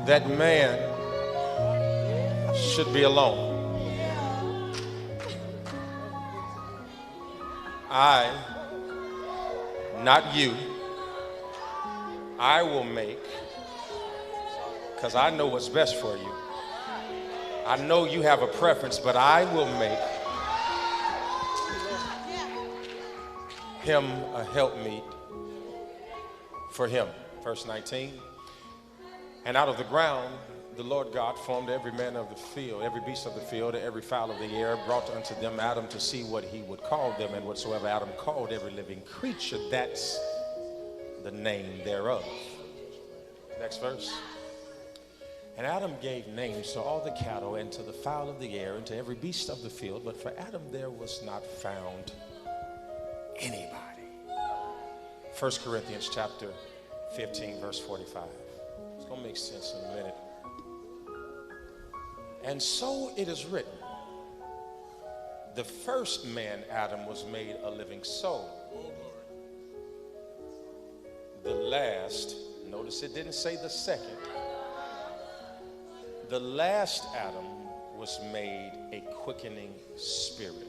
that man should be alone. I, not you, I will make, because I know what's best for you. I know you have a preference, but I will make him a helpmeet for him. Verse 19. And out of the ground the Lord God formed every man of the field, every beast of the field, every fowl of the air, brought unto them Adam to see what he would call them, and whatsoever Adam called every living creature, that's the name thereof. Next verse. And Adam gave names to all the cattle and to the fowl of the air and to every beast of the field, but for Adam there was not found anybody. 1 Corinthians chapter 15, verse 45. It's going to make sense in a minute. And so it is written, the first man, Adam, was made a living soul. The last, notice it didn't say the second. The last Adam was made a quickening spirit.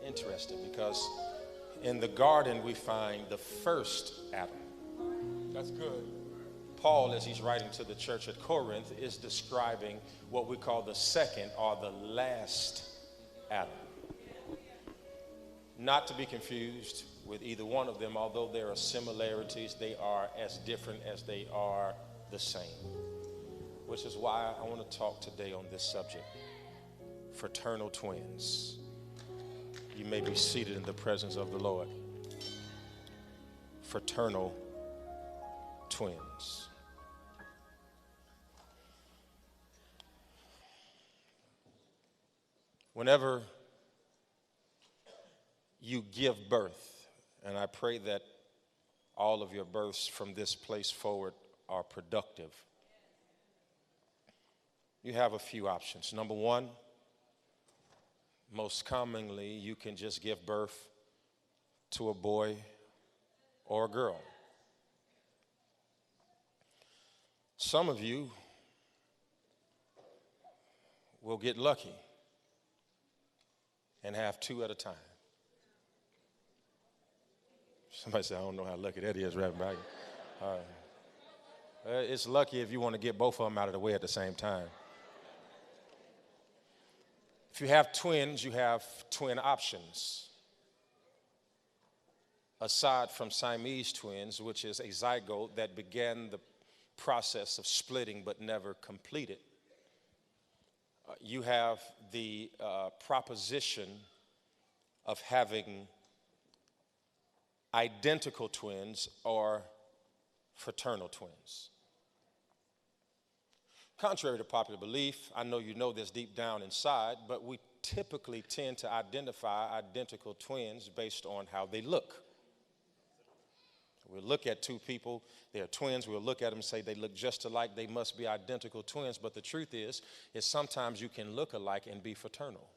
Interesting, because in the garden we find the first Adam. That's good. Paul, as he's writing to the church at Corinth, is describing what we call the second or the last Adam. Not to be confused with either one of them, although there are similarities, they are as different as they are the same. Which is why I want to talk today on this subject, fraternal twins. You may be seated in the presence of the Lord. Fraternal twins. Whenever you give birth, and I pray that all of your births from this place forward are productive, you have a few options. Number one, most commonly, you can just give birth to a boy or a girl. Some of you will get lucky and have two at a time. Somebody said, I don't know how lucky that is, Reverend Baggett. It's lucky if you want to get both of them out of the way at the same time. If you have twins, you have twin options. Aside from Siamese twins, which is a zygote that began the process of splitting but never completed, you have the proposition of having identical twins or fraternal twins. Contrary to popular belief, I know you know this deep down inside, but we typically tend to identify identical twins based on how they look. We'll look at two people, they're twins, we'll look at them and say they look just alike, they must be identical twins, but the truth is sometimes you can look alike and be fraternal.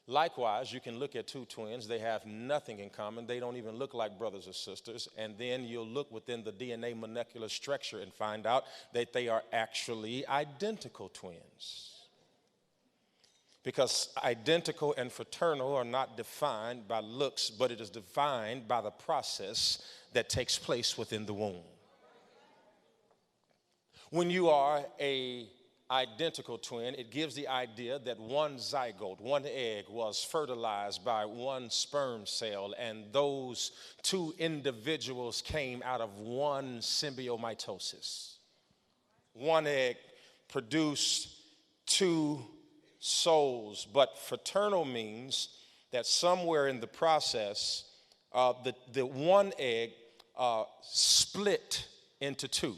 Likewise, you can look at two twins, they have nothing in common, they don't even look like brothers or sisters, and then you'll look within the DNA molecular structure and find out that they are actually identical twins. Because identical and fraternal are not defined by looks, but it is defined by the process that takes place within the womb. When you are a identical twin, it gives the idea that one zygote, one egg, was fertilized by one sperm cell, and those two individuals came out of one symbiosis. One egg produced two souls, but fraternal means that somewhere in the process, the one egg split into two.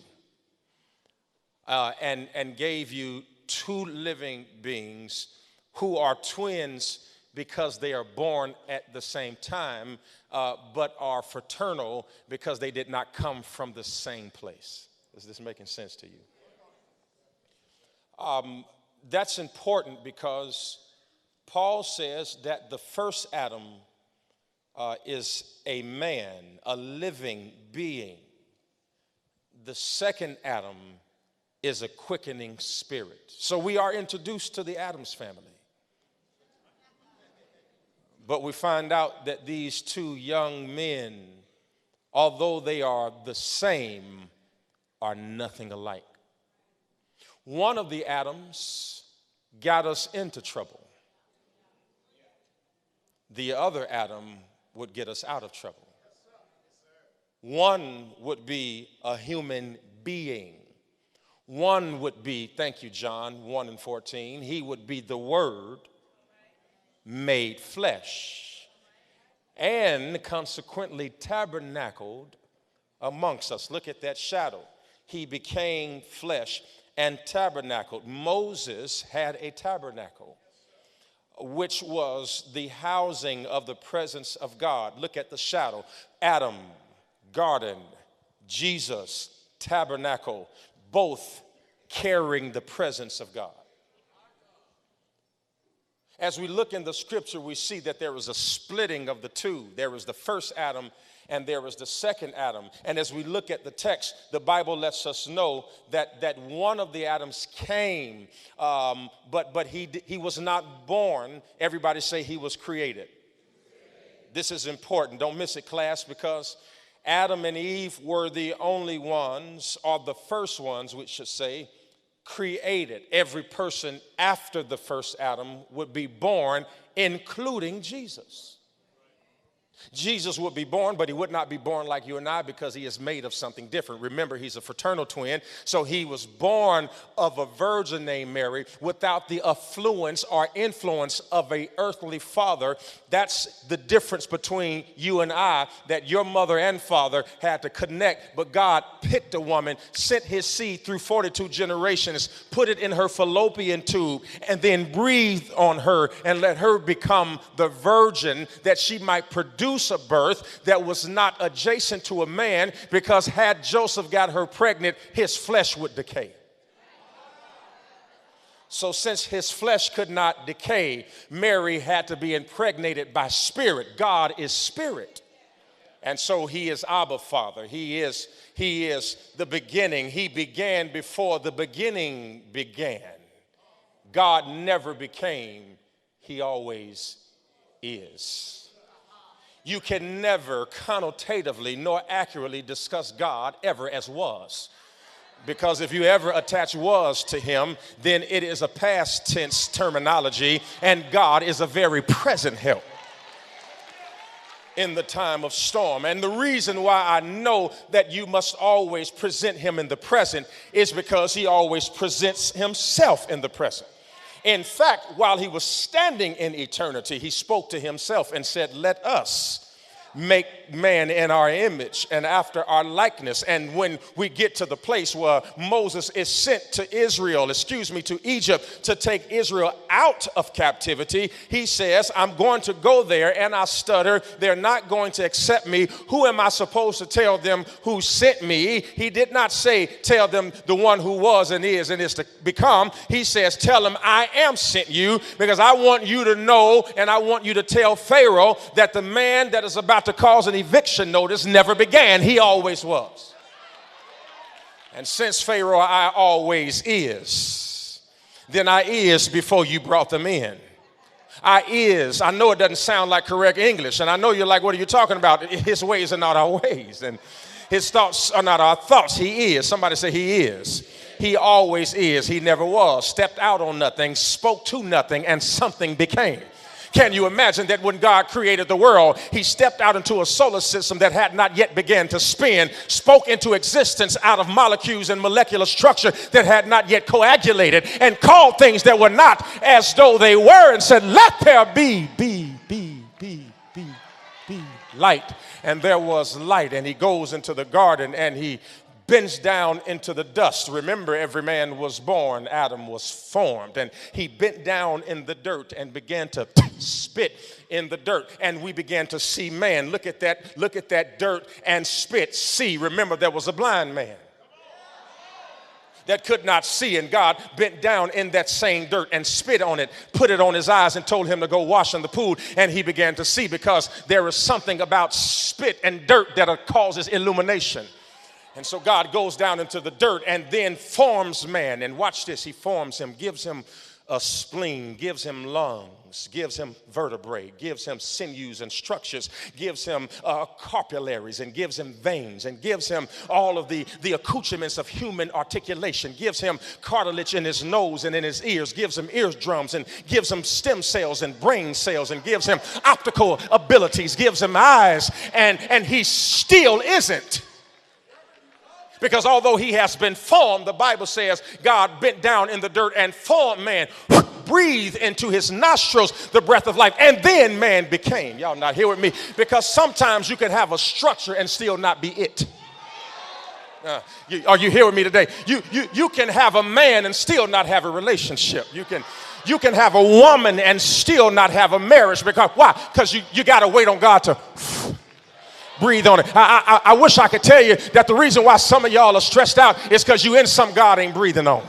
And gave you two living beings who are twins because they are born at the same time, but are fraternal because they did not come from the same place. Is this making sense to you? That's important because Paul says that the first Adam is a man, a living being. the second Adam is a quickening spirit. So we are introduced to the Adams family. But we find out that these two young men, although they are the same, are nothing alike. One of the Adams got us into trouble. The other Adam would get us out of trouble. One would be a human being. One would be, thank you, John 1:14, he would be the Word made flesh and consequently tabernacled amongst us. Look at that shadow. He became flesh and tabernacled. Moses had a tabernacle, which was the housing of the presence of God. Look at the shadow. Adam, garden, Jesus, tabernacle, both carrying the presence of God. As we look in the scripture, we see that there was a splitting of the two. There was the first Adam and there was the second Adam. And as we look at the text, the Bible lets us know that one of the Adams came, but he was not born. Everybody say he was created. This is important. Don't miss it, class, because Adam and Eve were the only ones, or the first ones, we should say, created. Every person after the first Adam would be born, including Jesus. Jesus would be born, but he would not be born like you and I because he is made of something different. Remember, he's a fraternal twin, so he was born of a virgin named Mary without the affluence or influence of an earthly father. That's the difference between you and I, that your mother and father had to connect, but God picked a woman, sent his seed through 42 generations, put it in her fallopian tube, and then breathed on her and let her become the virgin that she might produce a birth that was not adjacent to a man, because had Joseph got her pregnant, his flesh would decay. So since his flesh could not decay, Mary had to be impregnated by spirit. God is spirit. And so he is Abba Father. He is the beginning. He began before the beginning began. God never became. He always is. You can never connotatively nor accurately discuss God ever as was. Because if you ever attach was to him, then it is a past tense terminology, and God is a very present help in the time of storm. And the reason why I know that you must always present him in the present is because he always presents himself in the present. In fact, while he was standing in eternity, he spoke to himself and said, "Let us make man in our image and after our likeness." And when we get to the place where Moses is sent to Egypt to take Israel out of captivity, he says, "I'm going to go there," and I stutter, "They're not going to accept me. Who am I supposed to tell them who sent me?" He did not say, "Tell them the one who was and is to become." He says, "Tell them I am sent you, because I want you to know, and I want you to tell Pharaoh that the man that is about to cause an eviction notice never began. He always was. And since Pharaoh I always is, then I is before you brought them in. I know it doesn't sound like correct English, and I know you're like, what are you talking about? His ways are not our ways, and his thoughts are not our thoughts. He is. Somebody say he is. He always is. He never was. Stepped out on nothing, spoke to nothing, and something became. Can you imagine that when God created the world, he stepped out into a solar system that had not yet begun to spin, spoke into existence out of molecules and molecular structure that had not yet coagulated, and called things that were not as though they were, and said, "Let there be light." And there was light. And he goes into the garden and he bends down into the dust. Remember, every man was born, Adam was formed, and he bent down in the dirt and began to spit in the dirt, and we began to see man. Look at that dirt and spit. See, remember, there was a blind man that could not see, and God bent down in that same dirt and spit on it, put it on his eyes, and told him to go wash in the pool, and he began to see, because there is something about spit and dirt that causes illumination. And so God goes down into the dirt and then forms man. And watch this, he forms him, gives him a spleen, gives him lungs, gives him vertebrae, gives him sinews and structures, gives him capillaries, and gives him veins, and gives him all of the accoutrements of human articulation, gives him cartilage in his nose and in his ears, gives him eardrums, and gives him stem cells and brain cells, and gives him optical abilities, gives him eyes, and he still isn't. Because although he has been formed, the Bible says God bent down in the dirt and formed man, breathed into his nostrils the breath of life, and then man became. Y'all not here with me? Because sometimes you can have a structure and still not be it. Are you here with me today? You can have a man and still not have a relationship. You can have a woman and still not have a marriage. Because why? Because you got to wait on God to breathe on it. I wish I could tell you that the reason why some of y'all are stressed out is because you in some God ain't breathing on.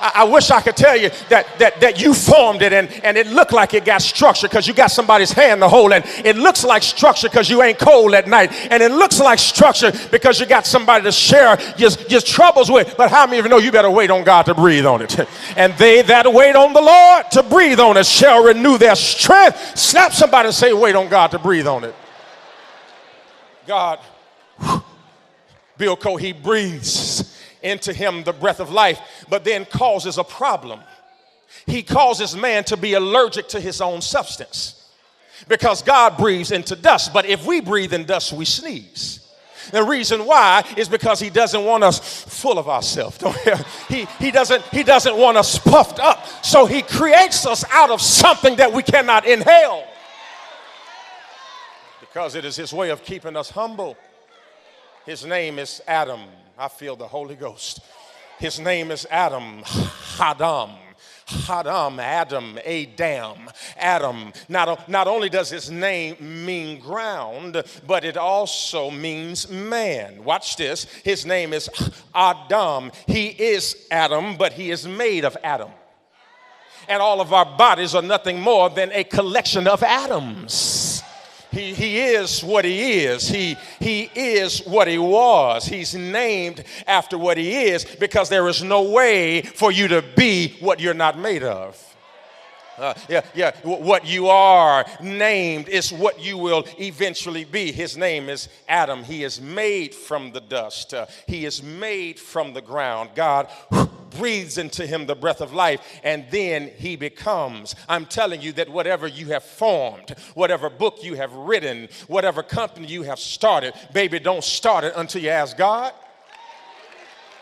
I wish I could tell you that you formed it and it looked like it got structure because you got somebody's hand to hold, and it looks like structure because you ain't cold at night, and it looks like structure because you got somebody to share your troubles with. But how many of you know you better wait on God to breathe on it? And they that wait on the Lord to breathe on it shall renew their strength. Slap somebody and say, wait on God to breathe on it. God, Bill Cole, he breathes into him the breath of life, but then causes a problem. He causes man to be allergic to his own substance because God breathes into dust. But if we breathe in dust, we sneeze. The reason why is because he doesn't want us full of ourselves. He doesn't want us puffed up. So he creates us out of something that we cannot inhale. Because it is his way of keeping us humble. His name is Adam. I feel the Holy Ghost. His name is Adam. Adam. Adam. Adam. Not only does his name mean ground, but it also means man. Watch this. His name is Adam. He is Adam, but he is made of Adam. And all of our bodies are nothing more than a collection of atoms. He is what he is. He is what he was. He's named after what he is because there is no way for you to be what you're not made of. What you are named is what you will eventually be. His name is Adam. He is made from the dust. He is made from the ground. God breathes into him the breath of life, and then he becomes. I'm telling you that whatever you have formed, whatever book you have written, whatever company you have started, baby, don't start it until you ask God.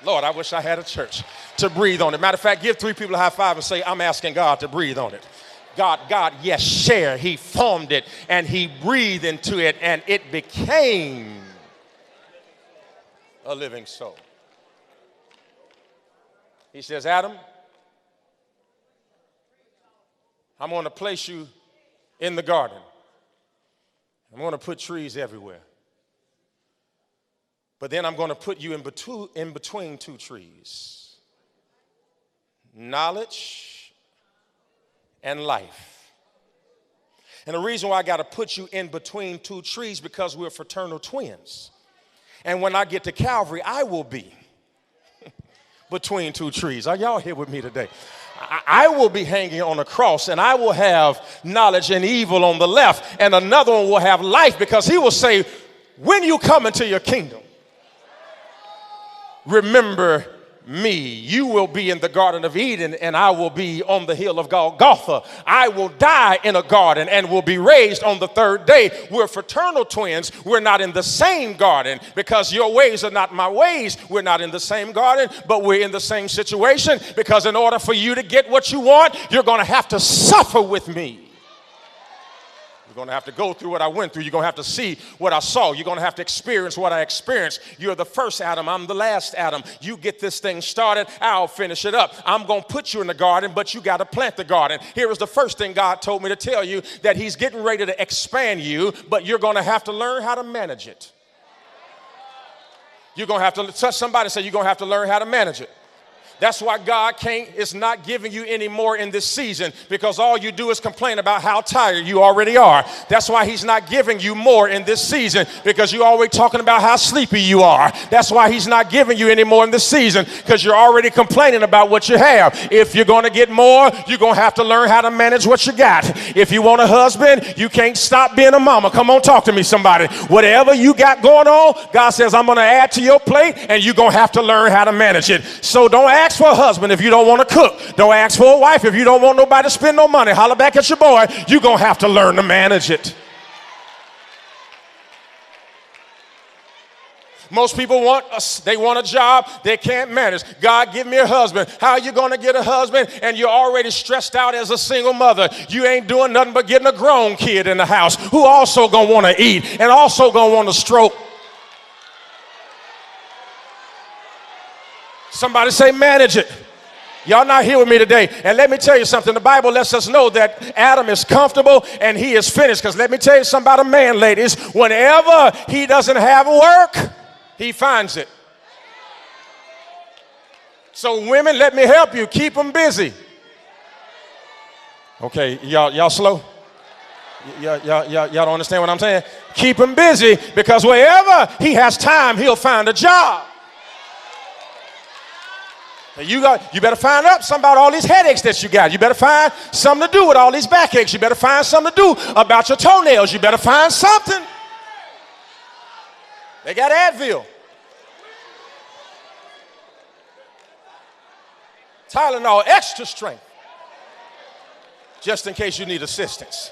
Lord, I wish I had a church to breathe on it. Matter of fact, give 3 people a high five and say, I'm asking God to breathe on it. God, yes, share. He formed it and he breathed into it and it became a living soul. He says, Adam, I'm going to place you in the garden. I'm going to put trees everywhere. But then I'm going to put you in between 2 trees. Knowledge and life. And the reason why I got to put you in between 2 trees because we're fraternal twins. And when I get to Calvary, I will be between 2 trees. Are y'all here with me today? I will be hanging on a cross, and I will have knowledge and evil on the left, and another one will have life, because he will say, when you come into your kingdom, remember me. You will be in the Garden of Eden, and I will be on the hill of Golgotha. I will die in a garden and will be raised on the 3rd day. We're fraternal twins. We're not in the same garden because your ways are not my ways. We're not in the same garden, but we're in the same situation, because in order for you to get what you want, you're going to have to suffer with me. You're going to have to go through what I went through. You're going to have to see what I saw. You're going to have to experience what I experienced. You're the first Adam. I'm the last Adam. You get this thing started, I'll finish it up. I'm going to put you in the garden, but you got to plant the garden. Here is the first thing God told me to tell you, that he's getting ready to expand you, but you're going to have to learn how to manage it. You're going to have to touch somebody and say, you're going to have to learn how to manage it. That's why God is not giving you any more in this season, because all you do is complain about how tired you already are. That's why he's not giving you more in this season, because you're always talking about how sleepy you are. That's why he's not giving you any more in this season, because you're already complaining about what you have. If you're going to get more, you're going to have to learn how to manage what you got. If you want a husband, you can't stop being a mama. Come on, talk to me, somebody. Whatever you got going on, God says, I'm going to add to your plate, and you're going to have to learn how to manage it. So don't ask for a husband if you don't want to cook. Don't ask for a wife if you don't want nobody to spend no money. Holler back at your boy. You're going to have to learn to manage it. Most people want a job they can't manage. God, give me a husband. How are you going to get a husband and you're already stressed out as a single mother? You ain't doing nothing but getting a grown kid in the house who also going to want to eat and also going to want to stroke. Somebody say manage it. Y'all not here with me today. And let me tell you something. The Bible lets us know that Adam is comfortable and he is finished. Because let me tell you something about a man, ladies. Whenever he doesn't have work, he finds it. So women, let me help you. Keep them busy. Okay, y'all slow? Y'all don't understand what I'm saying? Keep him busy, because wherever he has time, he'll find a job. You better find out something about all these headaches that you got. You better find something to do with all these backaches. You better find something to do about your toenails. You better find something. They got Advil, Tylenol, extra strength, just in case you need assistance.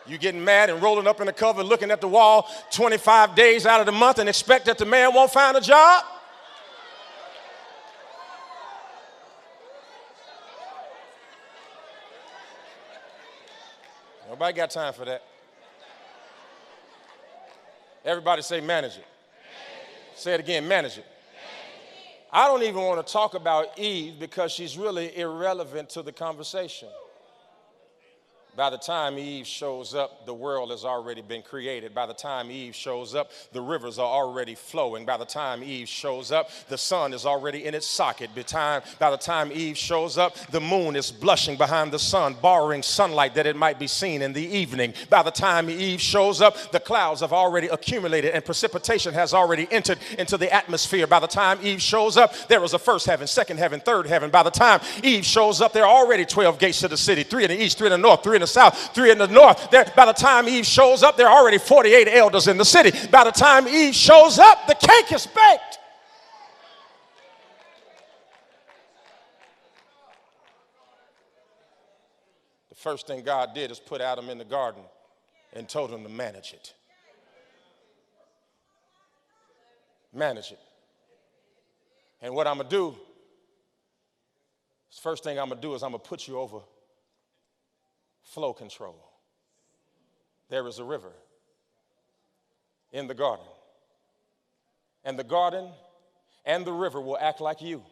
You getting mad and rolling up in the cover, looking at the wall 25 days out of the month and expect that the man won't find a job? Nobody got time for that. Everybody say manage it. Say it again, manage it. I don't even want to talk about Eve because she's really irrelevant to the conversation. By the time Eve shows up, the world has already been created. By the time Eve shows up, the rivers are already flowing. By the time Eve shows up, the sun is already in its socket. By the time Eve shows up, the moon is blushing behind the sun, borrowing sunlight that it might be seen in the evening. By the time Eve shows up, the clouds have already accumulated and precipitation has already entered into the atmosphere. By the time Eve shows up, there is a first heaven, second heaven, third heaven. By the time Eve shows up, there are already 12 gates to the city, 3 in the east, 3 in the north, 3 in the south, 3 in the north. By the time Eve shows up, there are already 48 elders in the city. By the time Eve shows up, the cake is baked. The first thing God did is put Adam in the garden and told him to manage it. Manage it. And what I'm going to do, the first thing I'm going to do is I'm going to put you over flow control. There is a river in the garden. And the garden and the river will act like you.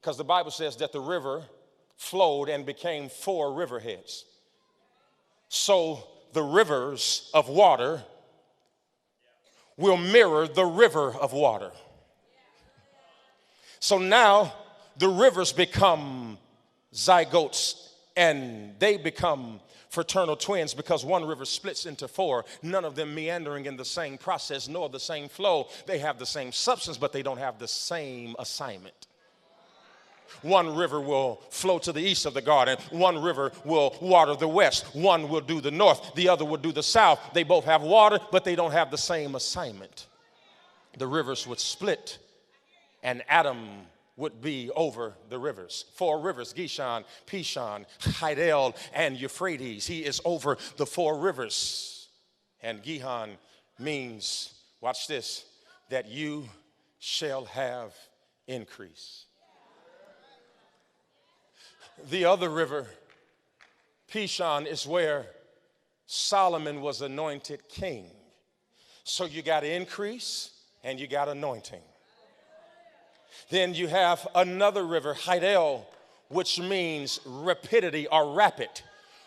Because the Bible says that the river flowed and became 4 riverheads. So the rivers of water will mirror the river of water. So now the rivers become zygotes and they become fraternal twins, because one river splits into 4, none of them meandering in the same process nor the same flow. They have the same substance, but they don't have the same assignment. One river will flow to the east of the garden. One river will water the west. One will do the north. The other will do the south. They both have water, but they don't have the same assignment. The rivers would split, and Adam would be over the rivers. 4 rivers, Gishon, Pishon, Hidel, and Euphrates. He is over the 4 rivers. And Gihon means, watch this, that you shall have increase. The other river, Pishon, is where Solomon was anointed king. So you got increase and you got anointing. Then you have another river, Hidel, which means rapidity or rapid,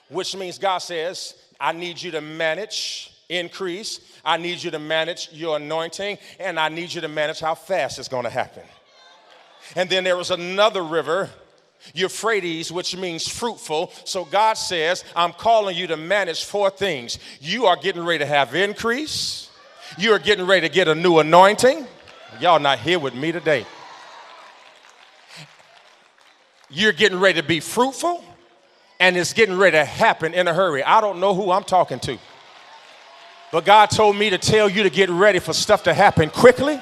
which means God says, I need you to manage increase. I need you to manage your anointing, and I need you to manage how fast it's going to happen. And then there was another river, Euphrates, which means fruitful. So God says, I'm calling you to manage 4 things. You are getting ready to have increase. You are getting ready to get a new anointing. Y'all not here with me today. You're getting ready to be fruitful, and it's getting ready to happen in a hurry. I don't know who I'm talking to, but God told me to tell you to get ready for stuff to happen quickly,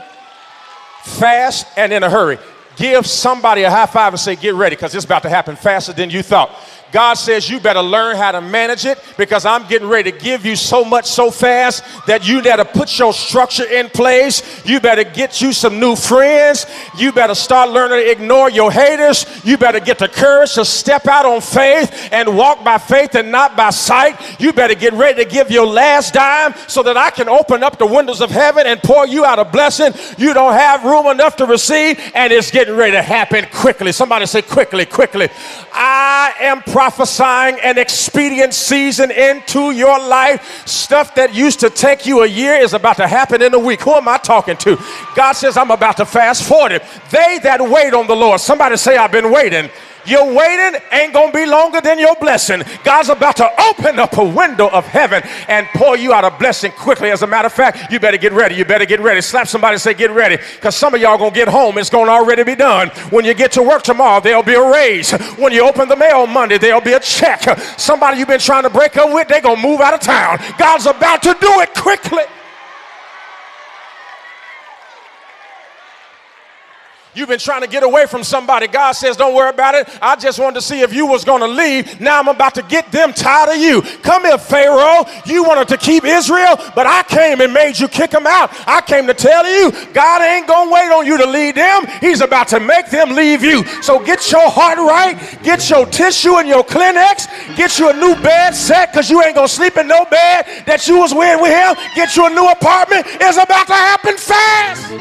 fast, and in a hurry. Give somebody a high five and say, get ready, because it's about to happen faster than you thought. God says you better learn how to manage it, because I'm getting ready to give you so much so fast that you better put your structure in place. You better get you some new friends. You better start learning to ignore your haters. You better get the courage to step out on faith and walk by faith and not by sight. You better get ready to give your last dime so that I can open up the windows of heaven and pour you out a blessing you don't have room enough to receive, and it's getting ready to happen quickly. Somebody say quickly, quickly. I am prophesying an expedient season into your life. Stuff that used to take you a year is about to happen in a week. Who am I talking to? God says, I'm about to fast forward it. They that wait on the Lord. Somebody say, I've been waiting. Your waiting ain't gonna be longer than your blessing. God's about to open up a window of heaven and pour you out a blessing quickly. As a matter of fact, you better get ready. You better get ready. Slap somebody and say, get ready. Because some of y'all gonna get home, it's gonna already be done. When you get to work tomorrow, there'll be a raise. When you open the mail Monday, there'll be a check. Somebody you've been trying to break up with, they're gonna move out of town. God's about to do it quickly. You've been trying to get away from somebody. God says, don't worry about it. I just wanted to see if you was going to leave. Now I'm about to get them tired of you. Come here, Pharaoh. You wanted to keep Israel, but I came and made you kick them out. I came to tell you, God ain't going to wait on you to lead them. He's about to make them leave you. So get your heart right. Get your tissue and your Kleenex. Get you a new bed set, because you ain't going to sleep in no bed that you was with him. Get you a new apartment. It's about to happen fast.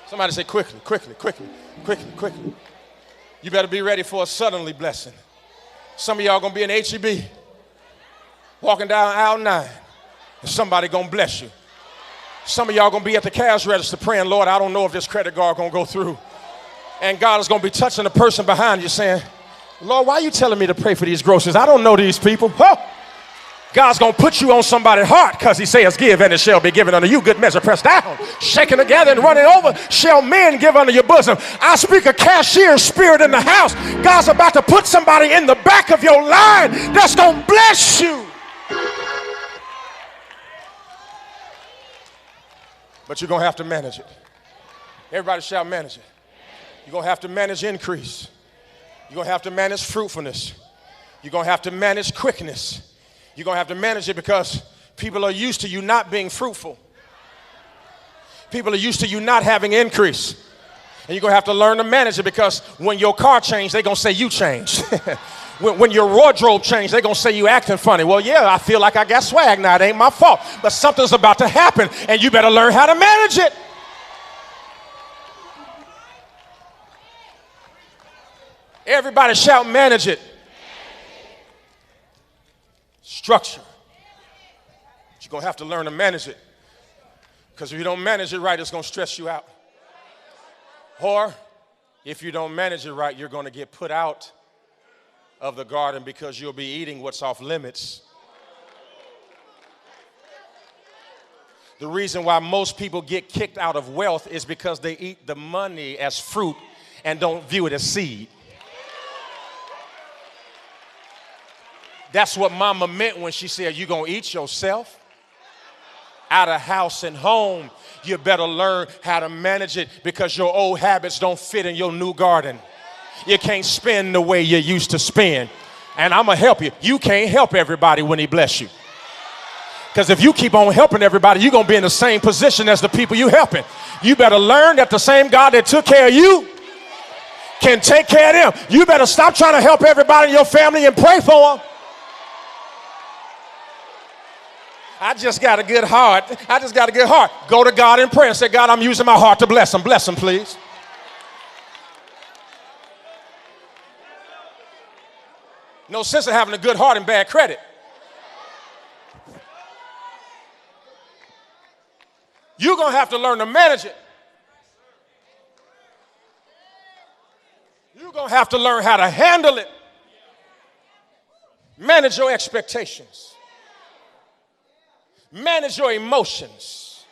Somebody say quickly, quickly, quickly, quickly, quickly. You better be ready for a suddenly blessing. Some of y'all gonna be in HEB, walking down aisle 9, and somebody gonna bless you. Some of y'all gonna be at the cash register praying, Lord, I don't know if this credit card gonna go through. And God is gonna be touching the person behind you saying, Lord, why are you telling me to pray for these groceries? I don't know these people. Huh? God's going to put you on somebody's heart, because he says, give and it shall be given unto you. Good measure, pressed down, shaken together and running over, shall men give unto your bosom. I speak a cashier spirit in the house. God's about to put somebody in the back of your line that's going to bless you. But you're going to have to manage it. Everybody shout, manage it. You're going to have to manage increase. You're going to have to manage fruitfulness. You're going to have to manage quickness. You're going to have to manage it, because people are used to you not being fruitful. People are used to you not having increase. And you're going to have to learn to manage it, because when your car changed, they're going to say you changed. when your wardrobe changed, they're going to say you acting funny. Well, yeah, I feel like I got swag now. It ain't my fault. But something's about to happen, and you better learn how to manage it. Everybody shout, manage it. Structure. But you're going to have to learn to manage it, because if you don't manage it right, it's going to stress you out. Or if you don't manage it right, you're going to get put out of the garden, because you'll be eating what's off limits. The reason why most people get kicked out of wealth is because they eat the money as fruit and don't view it as seed. That's what mama meant when she said, you're going to eat yourself out of house and home. You better learn how to manage it, because your old habits don't fit in your new garden. You can't spend the way you used to spend. And I'm going to help you. You can't help everybody when he bless you. Because if you keep on helping everybody, you're going to be in the same position as the people you helping. You better learn that the same God that took care of you can take care of them. You better stop trying to help everybody in your family and pray for them. I just got a good heart. Go to God in prayer and say, God, I'm using my heart to bless them. Bless them, please. No sense of having a good heart and bad credit. You're going to have to learn to manage it. You're going to have to learn how to handle it. Manage your expectations. Manage your emotions.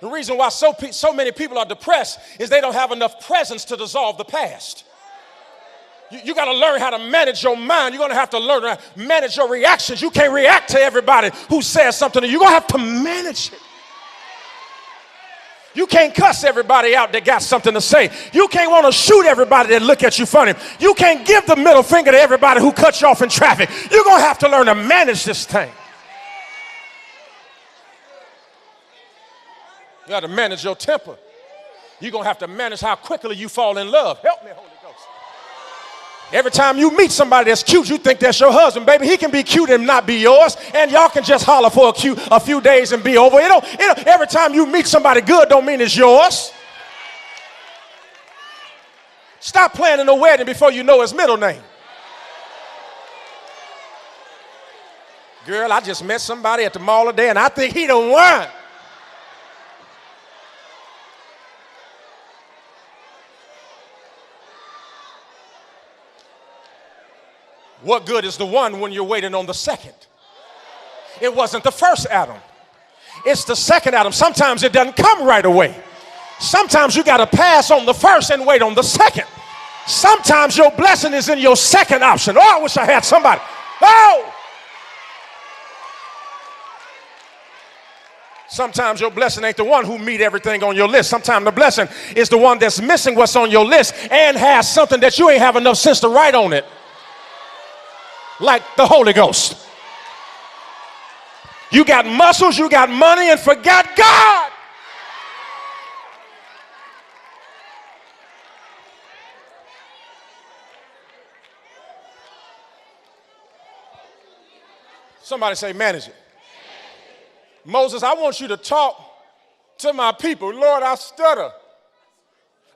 The reason why so many people are depressed is they don't have enough presence to dissolve the past. You got to learn how to manage your mind. You're going to have to learn how to manage your reactions. You can't react to everybody who says something to you. You're going to have to manage it. You can't cuss everybody out that got something to say. You can't want to shoot everybody that look at you funny. You can't give the middle finger to everybody who cuts you off in traffic. You're going to have to learn to manage this thing. You got to manage your temper. You're going to have to manage how quickly you fall in love. Help me, Holy Ghost. Every time you meet somebody that's cute, you think that's your husband, baby. He can be cute and not be yours, and y'all can just holler for a few days and be over. Every time you meet somebody good don't mean it's yours. Stop planning a wedding before you know his middle name. Girl, I just met somebody at the mall today, and I think he the one. What good is the one when you're waiting on the second? It wasn't the first Adam. It's the second Adam. Sometimes it doesn't come right away. Sometimes you got to pass on the first and wait on the second. Sometimes your blessing is in your second option. Oh, I wish I had somebody. Oh! Sometimes your blessing ain't the one who meet everything on your list. Sometimes the blessing is the one that's missing what's on your list and has something that you ain't have enough sense to write on it. Like the Holy Ghost. You got muscles, you got money, and forgot God. Somebody say, manage it. Moses, I want you to talk to my people. Lord, I stutter.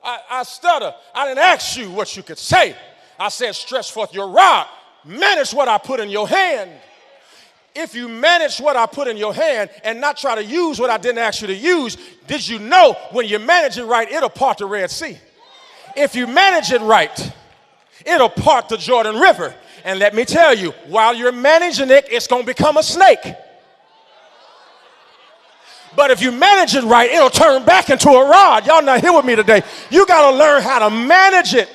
I stutter. I didn't ask you what you could say. I said, stretch forth your rod. Manage what I put in your hand. If you manage what I put in your hand and not try to use what I didn't ask you to use, did you know when you manage it right, it'll part the Red Sea? If you manage it right, it'll part the Jordan River. And let me tell you, while you're managing it, it's going to become a snake. But if you manage it right, it'll turn back into a rod. Y'all not here with me today. You got to learn how to manage it.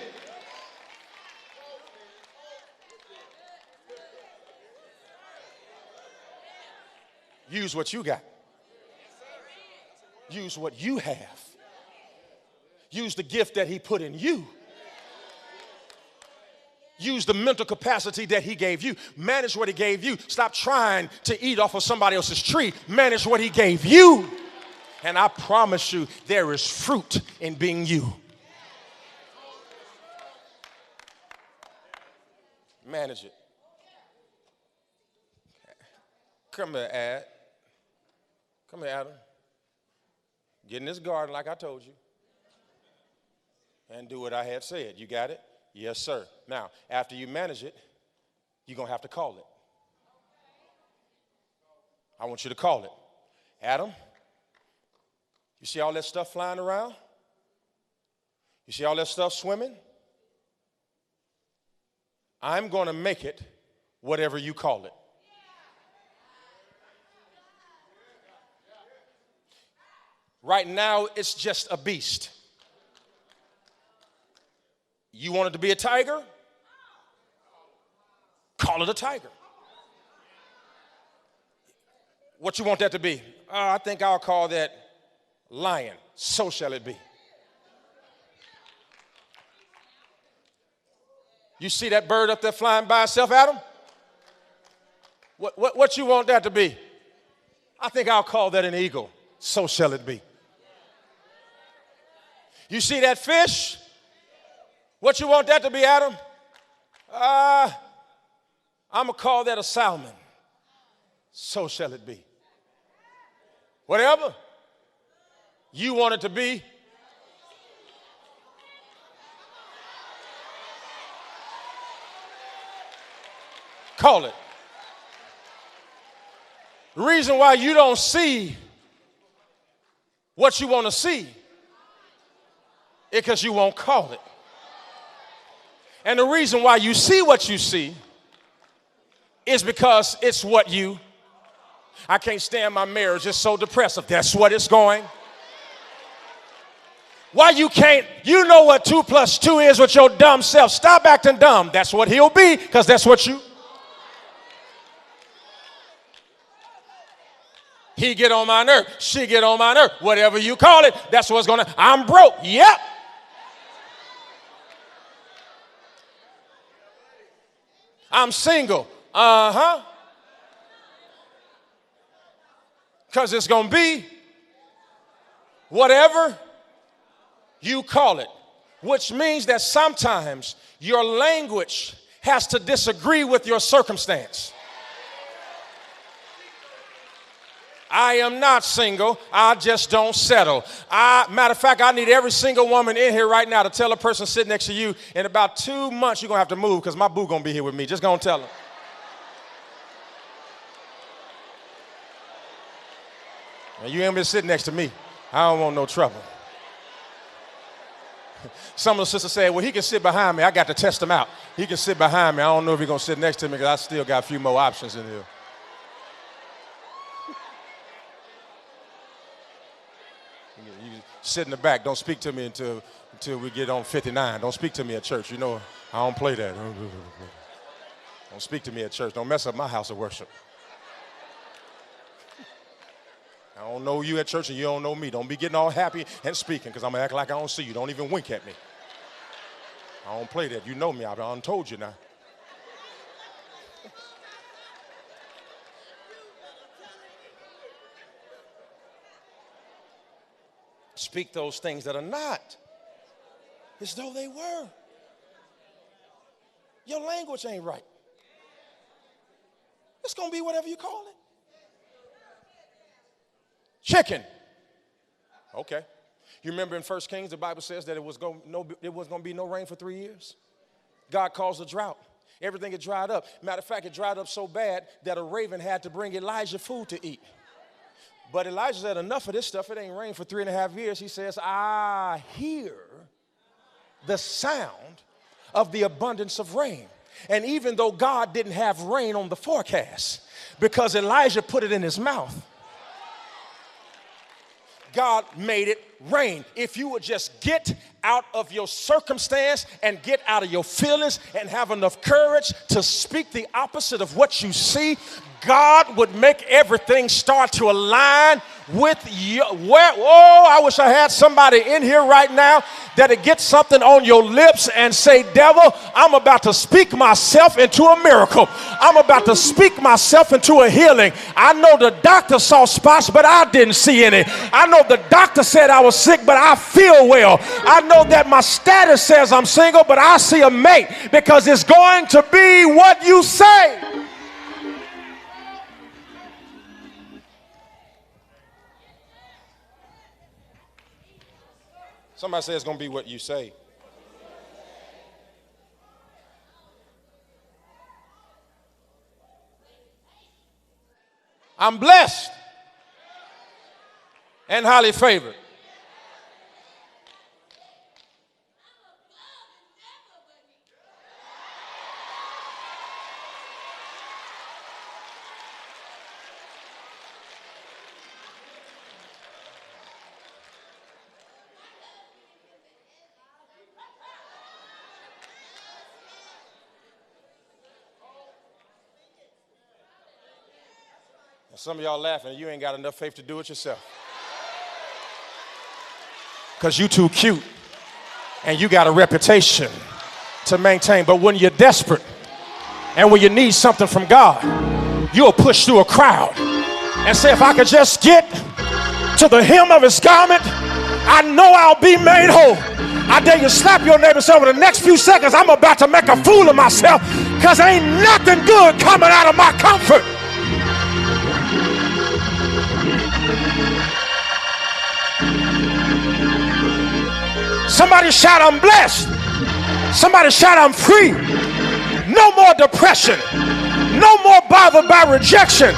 Use what you got. Use what you have. Use the gift that he put in you. Use the mental capacity that he gave you. Manage what he gave you. Stop trying to eat off of somebody else's tree. Manage what he gave you. And I promise you, there is fruit in being you. Manage it. Come here, Ad. Come here, Adam. Get in this garden like I told you. And do what I had said. You got it? Yes, sir. Now, after you manage it, you're going to have to call it. I want you to call it. Adam, you see all that stuff flying around? You see all that stuff swimming? I'm going to make it whatever you call it. Right now, it's just a beast. You want it to be a tiger? Call it a tiger. What you want that to be? I think I'll call that lion. So shall it be. You see that bird up there flying by itself, Adam? What you want that to be? I think I'll call that an eagle. So shall it be. You see that fish? What you want that to be, Adam? I'm going to call that a salmon. So shall it be. Whatever you want it to be. call it. The reason why you don't see what you want to see is because you won't call it. And the reason why you see what you see is because it's what you. I can't stand my marriage. It's so depressive. That's what it's going. Why you can't, you know what 2 + 2 is with your dumb self. Stop acting dumb. That's what he'll be, because that's what you. He get on my nerve. She get on my nerve. Whatever you call it, that's what's going to. I'm broke. Yep. I'm single. Uh-huh. Because it's going to be whatever you call it, which means that sometimes your language has to disagree with your circumstance. I am not single. I just don't settle. Matter of fact, I need every single woman in here right now to tell a person sitting next to you, in about 2 months, you're going to have to move because my boo going to be here with me. Just going to tell her. And you ain't been sitting next to me. I don't want no trouble. Some of the sisters say, well, he can sit behind me. I got to test him out. He can sit behind me. I don't know if he's going to sit next to me because I still got a few more options in here. You sit in the back. Don't speak to me until we get on 59. Don't speak to me at church. You know, I don't play that. Don't speak to me at church. Don't mess up my house of worship. I don't know you at church and you don't know me. Don't be getting all happy and speaking because I'm going to act like I don't see you. Don't even wink at me. I don't play that. You know me. I done told you now. Speak those things that are not as though they were. Your language ain't right. It's going to be whatever you call it. Chicken. Okay. You remember in 1 Kings, the Bible says that it was going to be no rain for 3 years. God caused a drought. Everything had dried up. Matter of fact, it dried up so bad that a raven had to bring Elijah food to eat. But Elijah said, enough of this stuff. It ain't rained for 3.5 years. He says, I hear the sound of the abundance of rain. And even though God didn't have rain on the forecast, because Elijah put it in his mouth, God made it rain. If you would just get out of your circumstance and get out of your feelings and have enough courage to speak the opposite of what you see, God would make everything start to align with you. I wish I had somebody in here right now that'd get something on your lips and say, devil, I'm about to speak myself into a miracle. I'm about to speak myself into a healing. I know the doctor saw spots, but I didn't see any. I know the doctor said I was sick, but I feel well. I know that my status says I'm single, but I see a mate, because it's going to be what you say. Somebody say it's going to be what you say. I'm blessed and highly favored. Some of y'all laughing, you ain't got enough faith to do it yourself. Because you too cute and you got a reputation to maintain. But when you're desperate and when you need something from God, you'll push through a crowd and say, if I could just get to the hem of his garment, I know I'll be made whole. I dare you slap your neighbor and say, over the next few seconds, I'm about to make a fool of myself, because ain't nothing good coming out of my comfort. Somebody shout, I'm blessed. Somebody shout, I'm free. No more depression. No more bothered by rejection.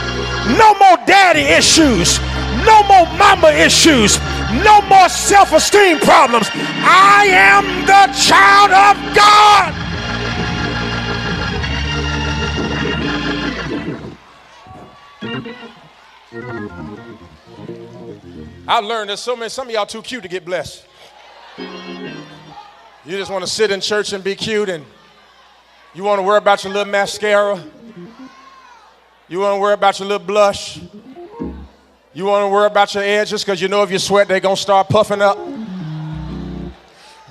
No more daddy issues. No more mama issues. No more self-esteem problems. I am the child of God. I learned that some of y'all too cute to get blessed. You just want to sit in church and be cute, and you want to worry about your little mascara. You want to worry about your little blush. You want to worry about your edges because you know if you sweat, they're going to start puffing up.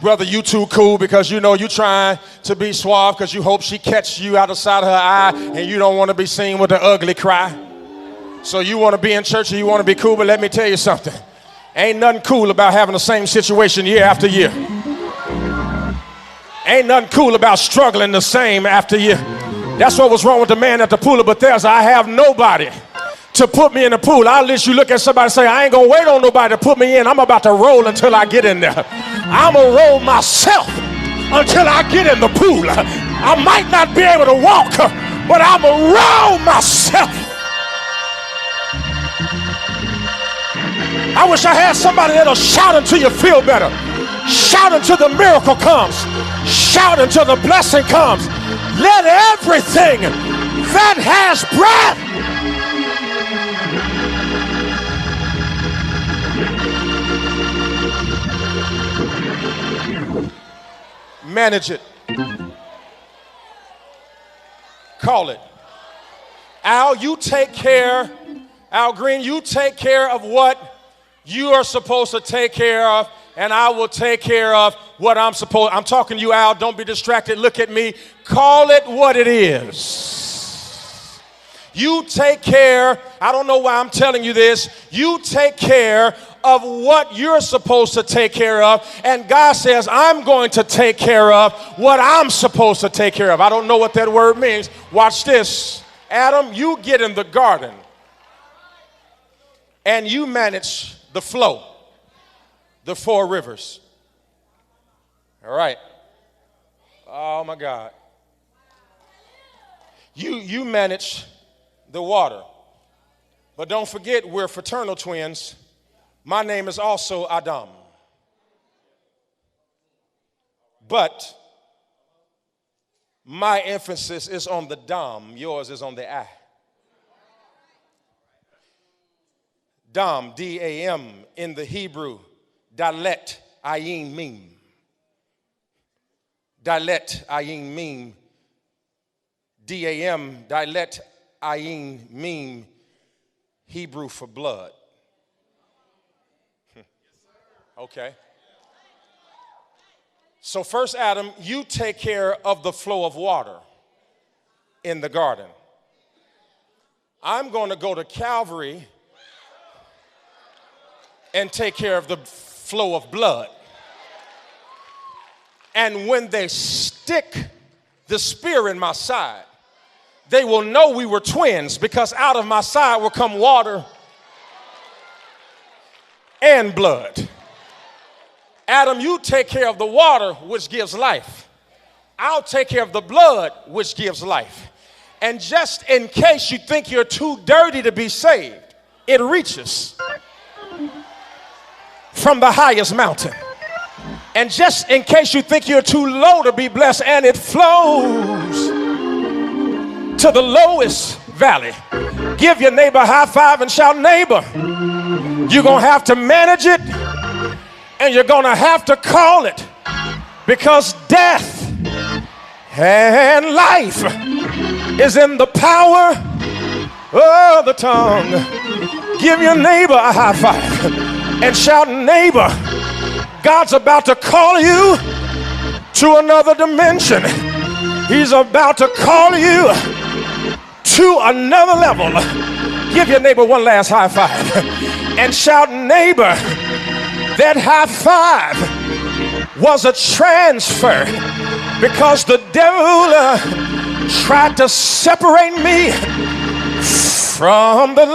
Brother, you too cool because you know you trying to be suave because you hope she catch you out the side of her eye and you don't want to be seen with the ugly cry. So you want to be in church and you want to be cool, but let me tell you something. Ain't nothing cool about having the same situation year after year. Ain't nothing cool about struggling the same after year. That's what was wrong with the man at the pool of Bethesda. I have nobody to put me in the pool. I'll let you look at somebody and say, I ain't gonna wait on nobody to put me in. I'm about to roll until I get in there. I'm gonna roll myself until I get in the pool. I might not be able to walk, but I'm gonna roll myself. I wish I had somebody that'll shout until you feel better. Shout until the miracle comes. Shout until the blessing comes. Let everything that has breath manage it. Call it. Al, you take care. Al Green, you take care of what you are supposed to take care of, and I will take care of what I'm supposed. I'm talking to you, Al. Don't be distracted. Look at me. Call it what it is. You take care. I don't know why I'm telling you this. You take care of what you're supposed to take care of, and God says, I'm going to take care of what I'm supposed to take care of. I don't know what that word means. Watch this. Adam, you get in the garden, and you manage the flow, the 4 rivers. All right. Oh, my God. You manage the water. But don't forget, we're fraternal twins. My name is also Adam. But my emphasis is on the dam. Yours is on the I. Dam, D-A-M, in the Hebrew, dalet, ayin, mim. Dalet, ayin, mim. D-A-M, dalet, ayin, mim, Hebrew for blood. Okay. So first, Adam, you take care of the flow of water in the garden. I'm going to go to Calvary and take care of the flow of blood. And when they stick the spear in my side, they will know we were twins, because out of my side will come water and blood. Adam, you take care of the water, which gives life. I'll take care of the blood, which gives life. And just in case you think you're too dirty to be saved, it reaches from the highest mountain. And just in case you think you're too low to be blessed, and it flows to the lowest valley. Give your neighbor a high five and shout, neighbor. You're going to have to manage it, and you're going to have to call it, because death and life is in the power of the tongue. Give your neighbor a high five and shout, neighbor, God's about to call you to another dimension. He's about to call you to another level. Give your neighbor one last high five and shout, neighbor, that high five was a transfer, because the devil tried to separate me from the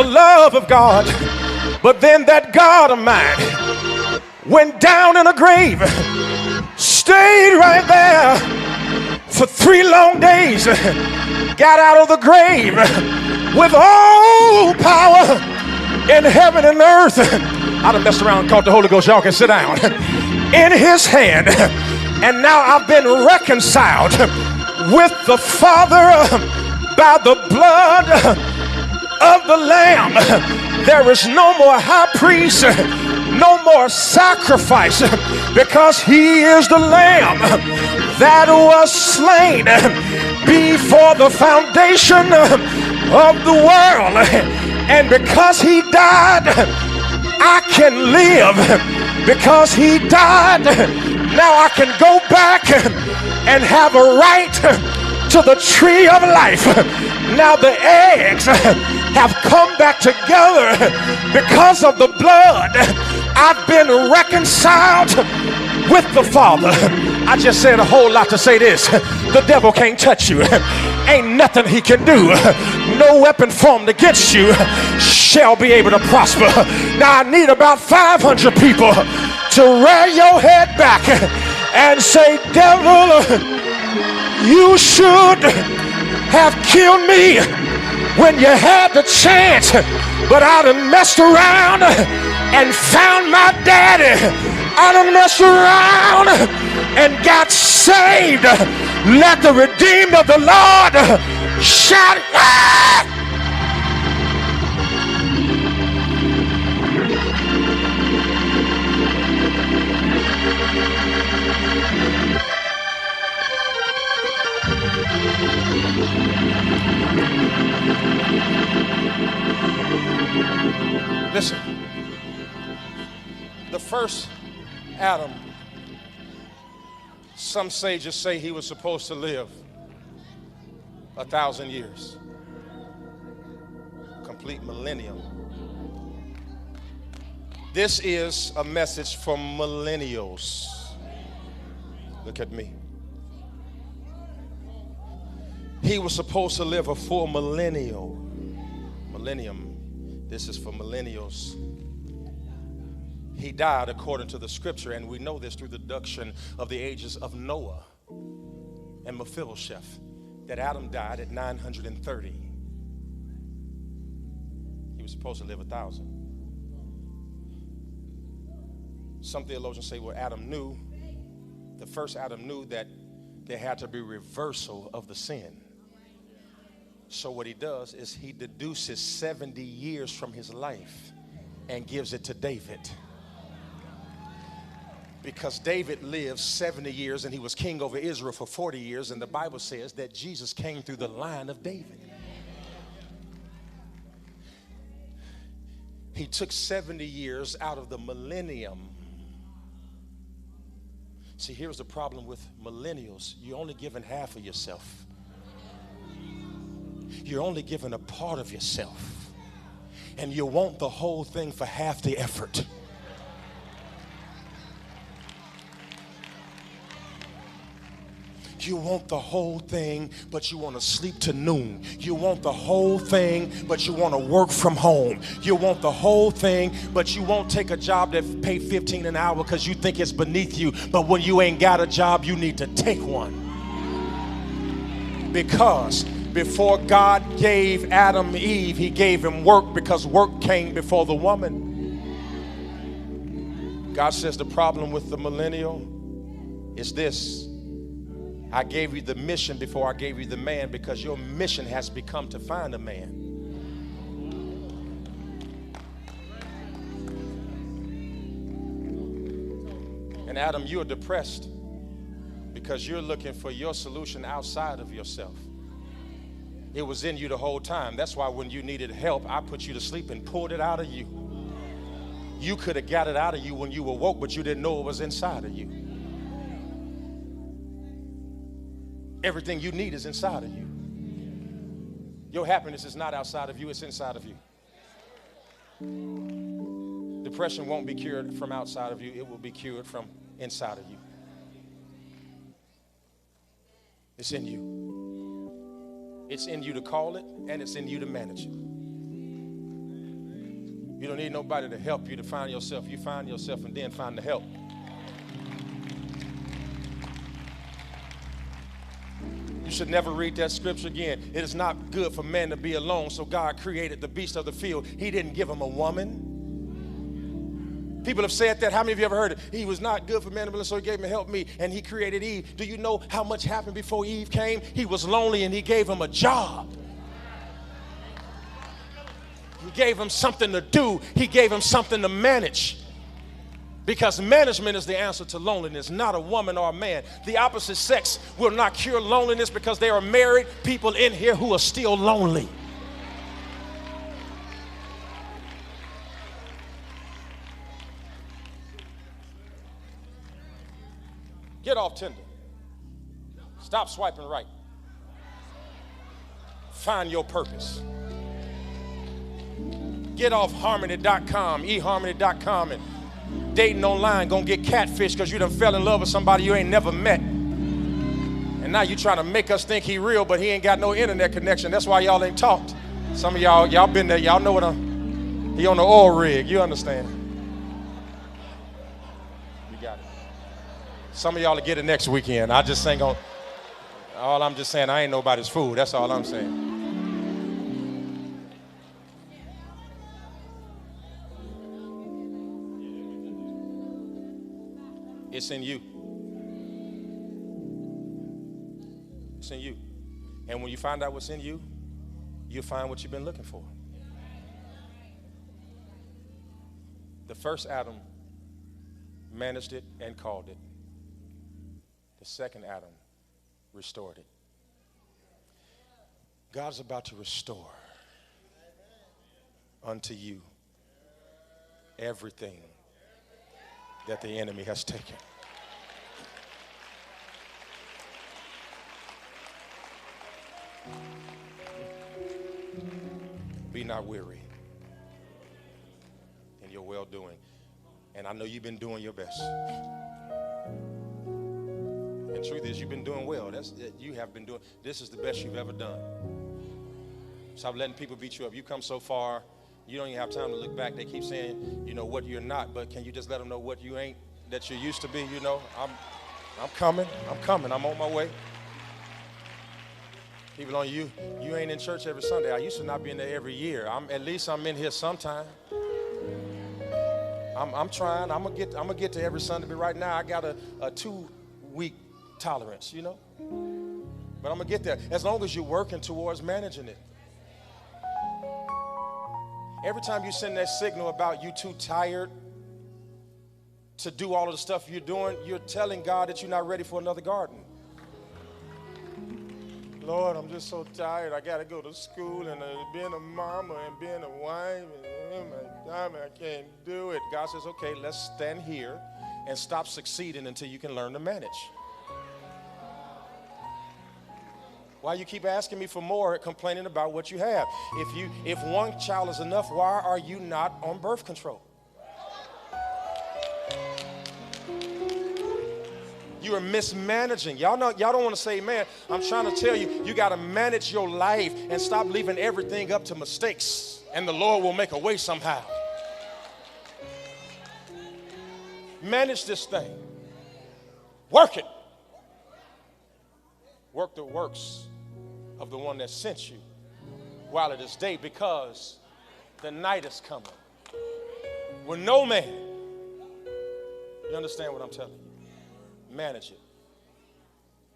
love of God. But then that God of mine went down in a grave, stayed right there for 3 long days, got out of the grave with all power in heaven and earth. I done messed around and caught the Holy Ghost. Y'all can sit down. In his hand. And now I've been reconciled with the Father by the blood of the Lamb. There is no more high priest, no more sacrifice, because he is the Lamb that was slain before the foundation of the world. And because he died, I can live. Because he died, now I can go back and have a right to the tree of life. Now the eggs have come back together because of the blood. I've been reconciled with the Father. I just said a whole lot to say this. The devil can't touch you. Ain't nothing he can do. No weapon formed against you shall be able to prosper. Now I need about 500 people to rear your head back and say, devil, you should have killed me when you had the chance, but I done messed around and found my daddy. I done messed around and got saved. Let the redeemed of the Lord shout, ah! Listen, the first Adam, some sages say he was supposed to live 1,000 years, complete millennium. This is a message for millennials. Look at me. He was supposed to live a full millennium. This is for millennials. He died according to the scripture, and we know this through the deduction of the ages of Noah and Mephibosheth, that Adam died at 930. He was supposed to live 1,000. Some theologians say, well, the first Adam knew that there had to be reversal of the sin. So what he does is he deduces 70 years from his life and gives it to David. Because David lived 70 years and he was king over Israel for 40 years, and the Bible says that Jesus came through the line of David. He took 70 years out of the millennium. See, here's the problem with millennials. You're only giving half of yourself. You're only giving a part of yourself. And you want the whole thing for half the effort. You want the whole thing, but you want to sleep to noon. You want the whole thing, but you want to work from home. You want the whole thing, but you won't take a job that pay $15 an hour because you think it's beneath you. But when you ain't got a job, you need to take one. Because before God gave Adam Eve, he gave him work, because work came before the woman. God says the problem with the millennial is this. I gave you the mission before I gave you the man, because your mission has become to find a man. And Adam, you're depressed because you're looking for your solution outside of yourself. It was in you the whole time. That's why when you needed help, I put you to sleep and pulled it out of you. You could have got it out of you when you were woke, but you didn't know it was inside of you. Everything you need is inside of you. Your happiness is not outside of you, it's inside of you. Depression won't be cured from outside of you, it will be cured from inside of you. It's in you. It's in you to call it, and it's in you to manage it. You don't need nobody to help you to find yourself. You find yourself and then find the help. should never read that scripture again. It is not good for man to be alone, so God created the beast of the field. He didn't give him a woman. People have said that. How many of you ever heard it? He was not good for man to be alone, so he gave him a help me, and he created Eve. Do you know how much happened before Eve came? He was lonely, and he gave him a job. He gave him something to do. He gave him something to manage. Because management is the answer to loneliness, not a woman or a man. The opposite sex will not cure loneliness because there are married people in here who are still lonely. Get off Tinder. Stop swiping right. Find your purpose. Get off harmony.com, eharmony.com, and dating online gonna get catfished because you done fell in love with somebody you ain't never met. And now you trying to make us think he real, but he ain't got no internet connection. That's why y'all ain't talked. Some of y'all been there. Y'all know what he on the oil rig. You understand? You got it. Some of y'all will get it next weekend. I just ain't gonna. All I'm just saying, I ain't nobody's fool. That's all I'm saying. It's in you. It's in you. And when you find out what's in you, you'll find what you've been looking for. The first Adam managed it and called it. The second Adam restored it. God's about to restore unto you everything that the enemy has taken. Be not weary in your well-doing. And I know you've been doing your best. And truth is, you've been doing well. You have been doing. This is the best you've ever done. Stop letting people beat you up. You come so far. You don't even have time to look back. They keep saying, what you're not, but can you just let them know what you ain't that you used to be? I'm coming. I'm on my way. People on you ain't in church every Sunday. I used to not be in there every year. At least I'm in here sometime. I'm trying. I'm gonna get to every Sunday, but right now I got a 2-week tolerance, But I'm gonna get there as long as you're working towards managing it. Every time you send that signal about you too tired to do all of the stuff you're doing, you're telling God that you're not ready for another garden. Lord, I'm just so tired. I got to go to school and being a mama and being a wife. And, oh my God, I can't do it. God says, okay, let's stand here and stop succeeding until you can learn to manage. Why you keep asking me for more, complaining about what you have? If one child is enough, why are you not on birth control? You are mismanaging. Y'all don't want to say, man, I'm trying to tell you, you got to manage your life and stop leaving everything up to mistakes, and the Lord will make a way somehow. Manage this thing. Work it. Work the works of the one that sent you while it is day, because the night is coming when no man. You understand what I'm telling you? Manage it.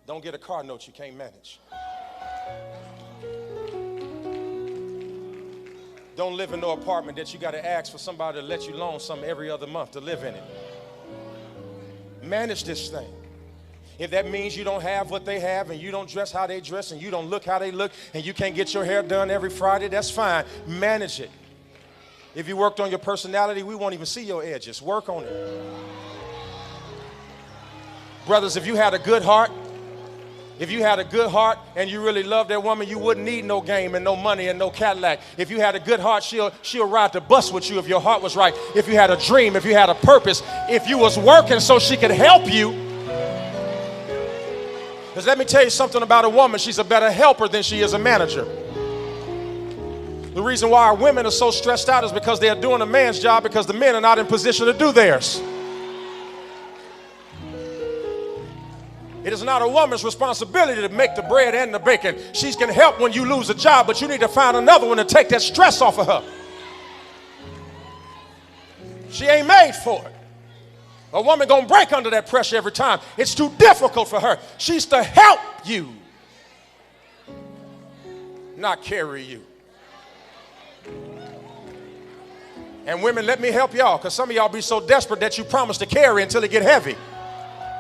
Don't get a car note you can't manage. Don't live in no apartment that you got to ask for somebody to let you loan something every other month to live in it. Manage this thing. If that means you don't have what they have and you don't dress how they dress and you don't look how they look and you can't get your hair done every Friday, that's fine. Manage it. If you worked on your personality, we won't even see your edges. Work on it. Brothers, if you had a good heart and you really loved that woman, you wouldn't need no game and no money and no Cadillac. If you had a good heart, she'll ride the bus with you if your heart was right. If you had a dream, if you had a purpose, if you was working so she could help you. Because let me tell you something about a woman. She's a better helper than she is a manager. The reason why our women are so stressed out is because they're doing a man's job because the men are not in position to do theirs. It is not a woman's responsibility to make the bread and the bacon. She can help when you lose a job, but you need to find another one to take that stress off of her. She ain't made for it. A woman gonna break under that pressure every time. It's too difficult for her. She's to help you, not carry you. And women, let me help y'all, because some of y'all be so desperate that you promise to carry until it get heavy.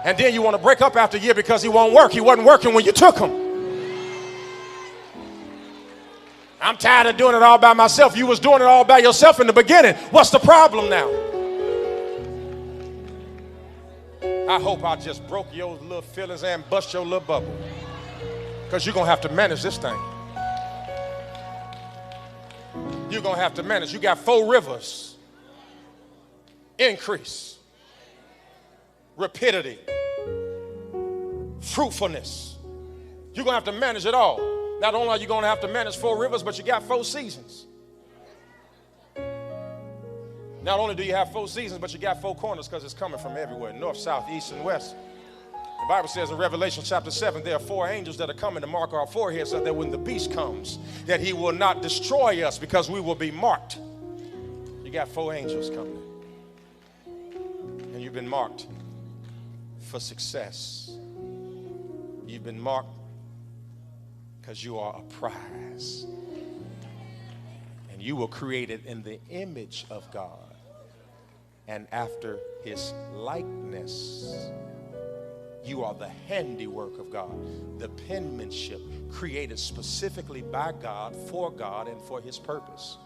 And then you want to break up after a year because he won't work. He wasn't working when you took him. I'm tired of doing it all by myself. You was doing it all by yourself in the beginning. What's the problem now? I hope I just broke your little feelings and bust your little bubble, because you're going to have to manage this thing. You're going to have to manage. You got 4 rivers: increase, rapidity, fruitfulness. You're going to have to manage it all. Not only are you going to have to manage 4 rivers, but you got 4 seasons. Not only do you have 4 seasons, but you got 4 corners, because it's coming from everywhere: north, south, east, and west. The Bible says in Revelation chapter 7, there are 4 angels that are coming to mark our foreheads, so that when the beast comes, that he will not destroy us, because we will be marked. You got 4 angels coming. And you've been marked for success. You've been marked because you are a prize. And you were created in the image of God and after his likeness. You are the handiwork of God, the penmanship created specifically by God, and for his purpose.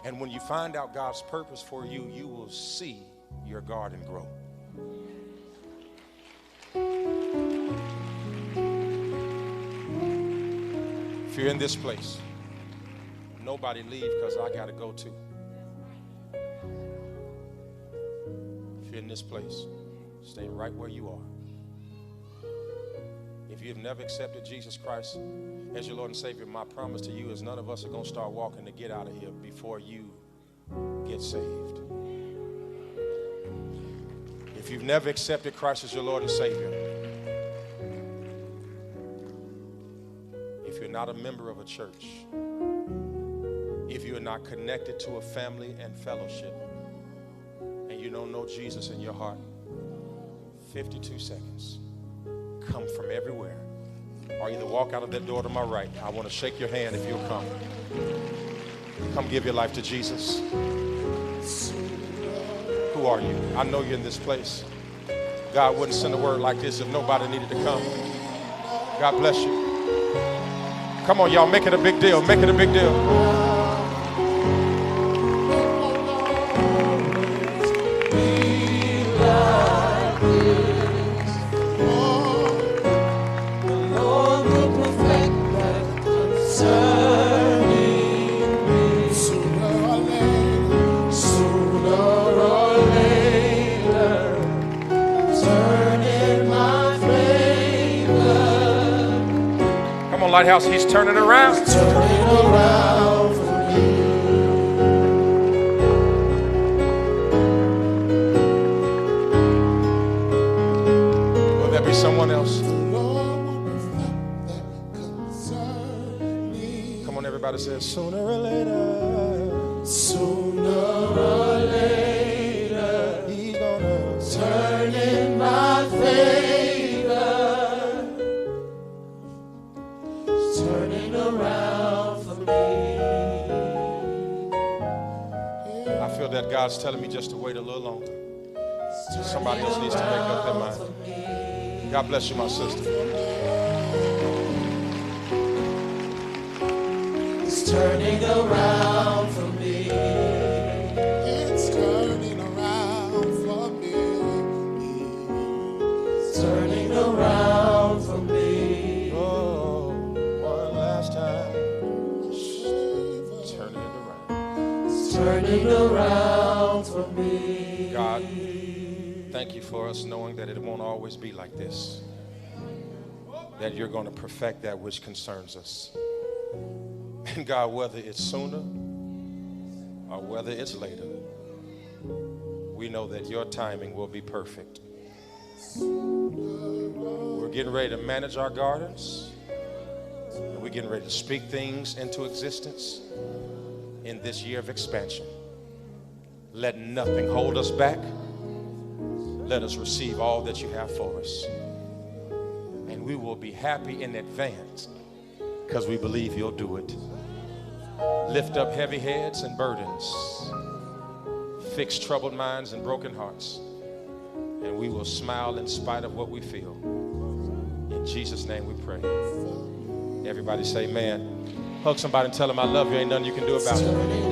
And when you find out God's purpose for you, you will see your garden grow. If you're in this place, nobody leave, because I got to go too. If you're in this place, stay right where you are. If you've never accepted Jesus Christ as your Lord and Savior, my promise to you is none of us are going to start walking to get out of here before you get saved. If you've never accepted Christ as your Lord and Savior, if you're not a member of a church, if you're not connected to a family and fellowship, and you don't know Jesus in your heart, 52 seconds. Come from everywhere, or either walk out of that door to my right. I want to shake your hand if you'll come. Come give your life to Jesus. Who are you? I know you're in this place. God wouldn't send a word like this if nobody needed to come. God bless you. Come on, y'all, make it a big deal. Make it a big deal. Lighthouse, he's turning around. He's turning around for me. Will there be someone else? Come on, everybody says, sooner or later. Sooner or later, he's gonna turn in my favor. That God's telling me just to wait a little longer. Somebody else needs to make up their mind. God bless you, my sister. It's turning around for me. It's turning around for me. It's turning around for me. Oh, one last time. Turning it around. Turning around for me. God, thank you for us knowing that it won't always be like this. That you're going to perfect that which concerns us. And God, whether it's sooner or whether it's later, we know that your timing will be perfect. We're getting ready to manage our gardens. And we're getting ready to speak things into existence in this year of expansion. Let nothing hold us back. Let us receive all that you have for us. And we will be happy in advance because we believe you'll do it. Lift up heavy heads and burdens. Fix troubled minds and broken hearts. And we will smile in spite of what we feel. In Jesus' name we pray. Everybody say amen. Hug somebody and tell them I love you. Ain't nothing you can do about it.